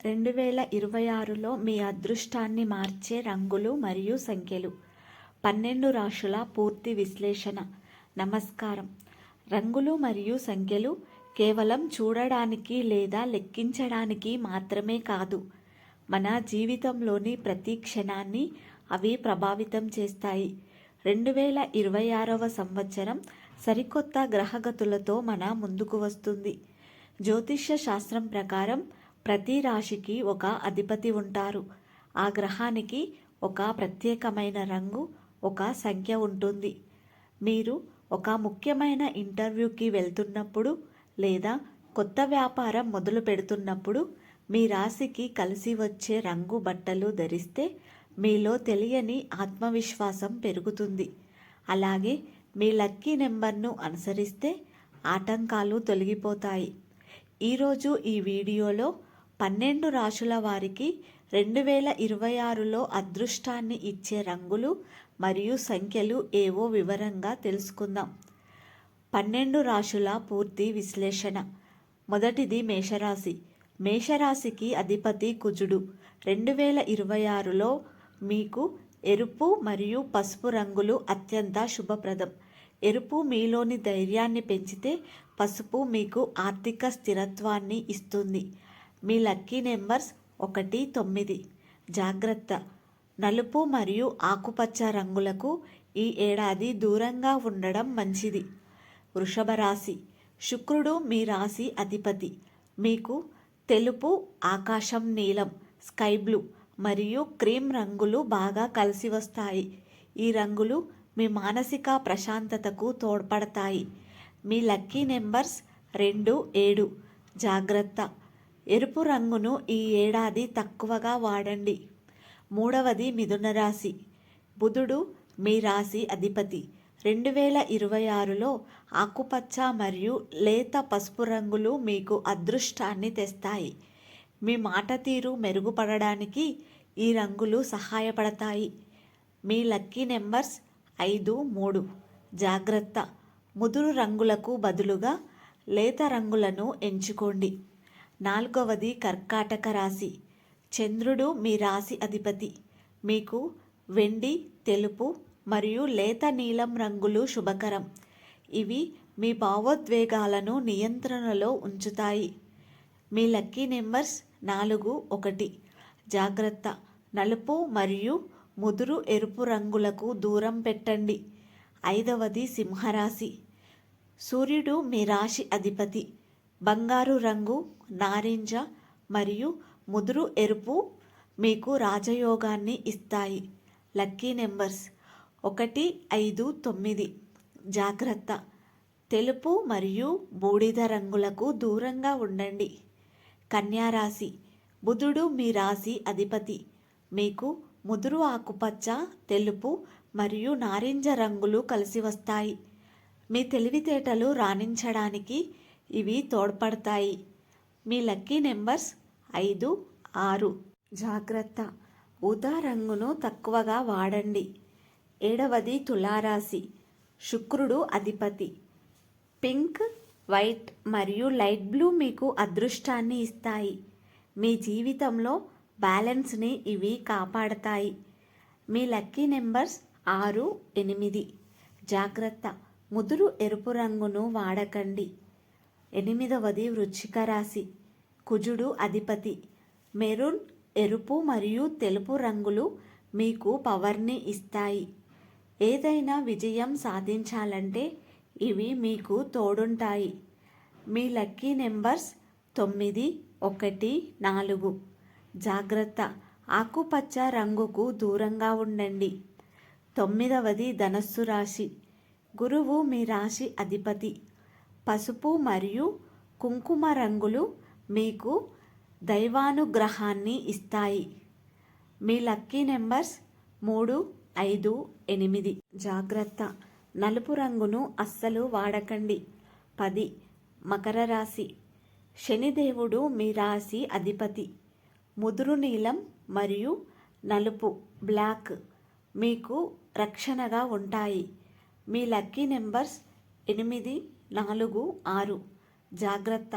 2026లో మీ అదృష్టాన్ని మార్చే రంగులు మరియు సంఖ్యలు. 12 రాశుల పూర్తి విశ్లేషణ. నమస్కారం. రంగులు మరియు సంఖ్యలు కేవలం చూడడానికి లేదా లెక్కించడానికి మాత్రమే కాదు, మన జీవితంలోని ప్రతి క్షణాన్ని అవి ప్రభావితం చేస్తాయి. 2026వ సంవత్సరం సరికొత్త గ్రహగతులతో మన ముందుకు వస్తుంది. జ్యోతిష్య శాస్త్రం ప్రకారం ప్రతి రాశికి ఒక అధిపతి ఉంటారు. ఆ గ్రహానికి ఒక ప్రత్యేకమైన రంగు, ఒక సంఖ్య ఉంటుంది. మీరు ఒక ముఖ్యమైన ఇంటర్వ్యూకి వెళ్తున్నప్పుడు లేదా కొత్త వ్యాపారం మొదలు పెడుతున్నప్పుడు మీ రాశికి కలిసి వచ్చే రంగు బట్టలు ధరిస్తే మీలో తెలియని ఆత్మవిశ్వాసం పెరుగుతుంది. అలాగే మీ లక్కీ నెంబర్ను అనుసరిస్తే ఆటంకాలు తొలగిపోతాయి. ఈరోజు ఈ వీడియోలో 12 రాశుల వారికి 2026లో అదృష్టాన్ని ఇచ్చే రంగులు మరియు సంఖ్యలు ఏవో వివరంగా తెలుసుకుందాం. 12 రాశుల పూర్తి విశ్లేషణ. మొదటిది మేషరాశి. మేషరాశికి అధిపతి కుజుడు. 2026లో మీకు ఎరుపు మరియు పసుపు రంగులు అత్యంత శుభప్రదం. ఎరుపు మీలోని ధైర్యాన్ని పెంచితే, పసుపు మీకు ఆర్థిక స్థిరత్వాన్ని ఇస్తుంది. మీ లక్కీ నెంబర్స్ 1, 9. జాగ్రత్త, నలుపు మరియు ఆకుపచ్చ రంగులకు ఈ ఏడాది దూరంగా ఉండడం మంచిది. వృషభ రాశి. శుక్రుడు మీ రాశి అధిపతి. మీకు తెలుపు, ఆకాశం నీలం, స్కై బ్లూ మరియు క్రీమ్ రంగులు బాగా కలిసి వస్తాయి. ఈ రంగులు మీ మానసిక ప్రశాంతతకు తోడ్పడతాయి. మీ లక్కీ నెంబర్స్ 2, 7. జాగ్రత్త, ఎరుపు రంగును ఈ ఏడాది తక్కువగా వాడండి. మూడవది మిథున రాశి. బుధుడు మీ రాశి అధిపతి. 2026లో ఆకుపచ్చ మరియు లేత పసుపు రంగులు మీకు అదృష్టాన్ని తెస్తాయి. మీ మాట తీరు మెరుగుపడడానికి ఈ రంగులు సహాయపడతాయి. మీ లక్కీ నెంబర్స్ 5, 3. జాగ్రత్త, ముదురు రంగులకు బదులుగా లేత రంగులను ఎంచుకోండి. నాలుగవది కర్కాటక రాశి. చంద్రుడు మీ రాశి అధిపతి. మీకు వెండి, తెలుపు మరియు లేత నీలం రంగులు శుభకరం. ఇవి మీ భావోద్వేగాలను నియంత్రణలో ఉంచుతాయి. మీ లక్కీ నెంబర్స్ 4, 1. జాగ్రత్త, నలుపు మరియు ముదురు ఎరుపు రంగులకు దూరం పెట్టండి. ఐదవది సింహరాశి. సూర్యుడు మీ రాశి అధిపతి. బంగారు రంగు, నారింజ మరియు ముదురు ఎరుపు మీకు రాజయోగాన్ని ఇస్తాయి. Lucky numbers 1, 5, 9. జాగ్రత్త, తెలుపు మరియు బూడిద రంగులకు దూరంగా ఉండండి. కన్యా రాశి. బుధుడు మీ రాశి అధిపతి. మీకు ముదురు ఆకుపచ్చ, తెలుపు మరియు నారింజ రంగులు కలిసి వస్తాయి. మీ తెలివితేటలు రాణించడానికి ఇవి తోడ్పడతాయి. మీ లక్కీ నెంబర్స్ 5, 6. జాగ్రత్త, ఊదా రంగును తక్కువగా వాడండి. ఏడవది తులారాశి. శుక్రుడు అధిపతి. పింక్, వైట్ మరియు లైట్ బ్లూ మీకు అదృష్టాన్ని ఇస్తాయి. మీ జీవితంలో బ్యాలెన్స్ని ఇవి కాపాడతాయి. మీ లక్కీ నెంబర్స్ 6, 8. జాగ్రత్త, ముదురు ఎరుపు రంగును వాడకండి. ఎనిమిదవది వృశ్చిక రాశి. కుజుడు అధిపతి. మెరూన్, ఎరుపు మరియు తెలుపు రంగులు మీకు పవర్ని ఇస్తాయి. ఏదైనా విజయం సాధించాలంటే ఇవి మీకు తోడుంటాయి. మీ లక్కీ నెంబర్స్ 9, 1, 4. జాగ్రత్త, ఆకుపచ్చ రంగుకు దూరంగా ఉండండి. తొమ్మిదవది ధనస్సు రాశి. గురువు మీ రాశి అధిపతి. పసుపు మరియు కుంకుమ రంగులు మీకు దైవానుగ్రహాన్ని ఇస్తాయి. మీ లక్కీ నెంబర్స్ 3, 5, 8. జాగ్రత్త, నలుపు రంగును అస్సలు వాడకండి. 10. మకర రాశి. శనిదేవుడు మీ రాశి అధిపతి. ముదురు నీలం మరియు నలుపు, బ్లాక్ మీకు రక్షణగా ఉంటాయి. మీ లక్కీ నెంబర్స్ 8, 4, 6. జాగ్రత్త,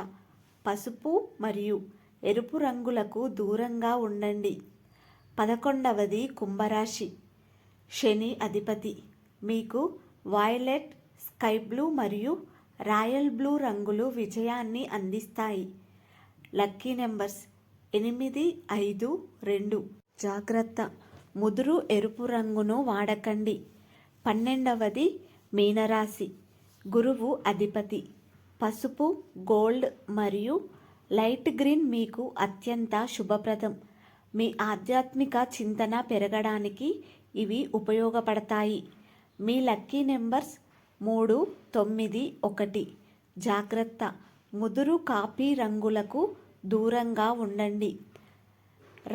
పసుపు మరియు ఎరుపు రంగులకు దూరంగా ఉండండి. 11వది కుంభరాశి. శని అధిపతి. మీకు వైలెట్, స్కై బ్లూ మరియు రాయల్ బ్లూ రంగులు విజయాన్ని అందిస్తాయి. Lucky numbers 8, 5, 2. జాగ్రత్త, ముదురు ఎరుపు రంగును వాడకండి. 12వది మీనరాశి. గురువు అధిపతి. పసుపు, గోల్డ్ మరియు లైట్ గ్రీన్ మీకు అత్యంత శుభప్రదం. మీ ఆధ్యాత్మిక చింతన పెరగడానికి ఇవి ఉపయోగపడతాయి. మీ లక్కీ నెంబర్స్ 3, 9, 1. జాగ్రత్త, ముదురు కాపీ రంగులకు దూరంగా ఉండండి.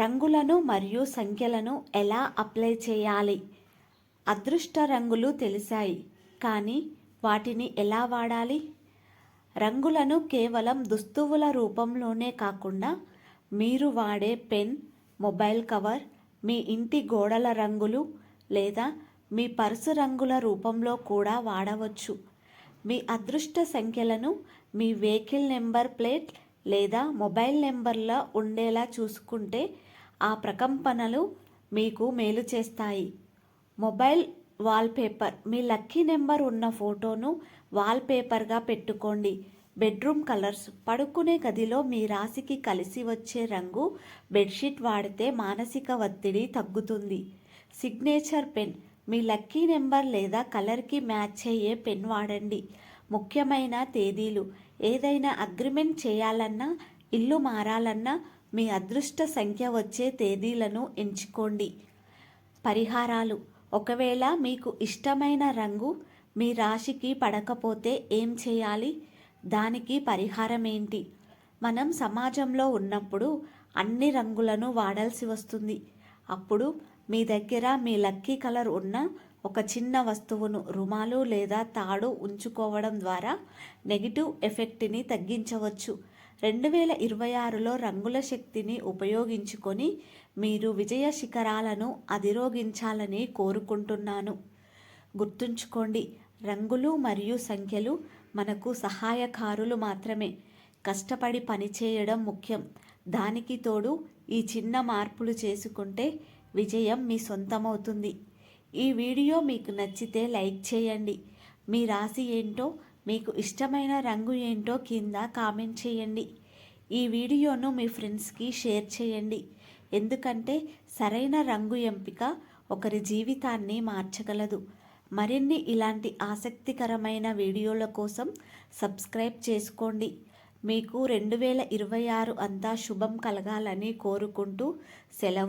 రంగులను మరియు సంఖ్యలను ఎలా అప్లై చేయాలి? అదృష్ట రంగులు తెలిసాయి, కానీ వాటిని ఎలా వాడాలి? రంగులను కేవలం దుస్తువుల రూపంలోనే కాకుండా మీరు వాడే పెన్, మొబైల్ కవర్, మీ ఇంటి గోడల రంగులు లేదా మీ పర్సు రంగుల రూపంలో కూడా వాడవచ్చు. మీ అదృష్ట సంఖ్యలను మీ వెహికల్ నెంబర్ ప్లేట్ లేదా మొబైల్ నెంబర్లో ఉండేలా చూసుకుంటే ఆ ప్రకంపనలు మీకు మేలు చేస్తాయి. Mobile wallpaper. మీ లక్కీ నెంబర్ ఉన్న ఫోటోను వాల్పేపర్గా పెట్టుకోండి. Bedroom colours. పడుకునే గదిలో మీ రాశికి కలిసి వచ్చే రంగు బెడ్షీట్ వాడితే మానసిక ఒత్తిడి తగ్గుతుంది. Signature pen. మీ లక్కీ నెంబర్ లేదా కలర్కి మ్యాచ్ అయ్యే పెన్ వాడండి. ముఖ్యమైన తేదీలు. ఏదైనా అగ్రిమెంట్ చేయాలన్నా, ఇల్లు మారాలన్నా మీ అదృష్ట సంఖ్య వచ్చే తేదీలను ఎంచుకోండి. పరిహారాలు. ఒకవేళ మీకు ఇష్టమైన రంగు మీ రాశికి పడకపోతే ఏం చేయాలి? దానికి పరిహారం ఏంటి? మనం సమాజంలో ఉన్నప్పుడు అన్ని రంగులను వాడాల్సి వస్తుంది. అప్పుడు మీ దగ్గర మీ లక్కీ కలర్ ఉన్న ఒక చిన్న వస్తువును, రుమాలు లేదా తాడు ఉంచుకోవడం ద్వారా నెగిటివ్ ఎఫెక్ట్ని తగ్గించవచ్చు. 2026లో రంగుల శక్తిని ఉపయోగించుకొని మీరు విజయ శిఖరాలను అధిరోహించాలని కోరుకుంటున్నాను. గుర్తుంచుకోండి, రంగులు మరియు సంఖ్యలు మనకు సహాయకారులు మాత్రమే. కష్టపడి పనిచేయడం ముఖ్యం. దానికి తోడు ఈ చిన్న మార్పులు చేసుకుంటే విజయం మీ సొంతమవుతుంది. ఈ వీడియో మీకు నచ్చితే లైక్ చేయండి. మీ రాశి ఏంటో, మీకు ఇష్టమైన రంగు ఏంటో కింద కామెంట్ చేయండి. ఈ వీడియోను మీ ఫ్రెండ్స్కి షేర్ చేయండి. ఎందుకంటే సరైన రంగు ఎంపిక ఒకరి జీవితాన్ని మార్చగలదు. మరిన్ని ఇలాంటి ఆసక్తికరమైన వీడియోల కోసం సబ్స్క్రైబ్ చేసుకోండి. మీకు 2026 అంతా శుభం కలగాలని కోరుకుంటూ సెలవు.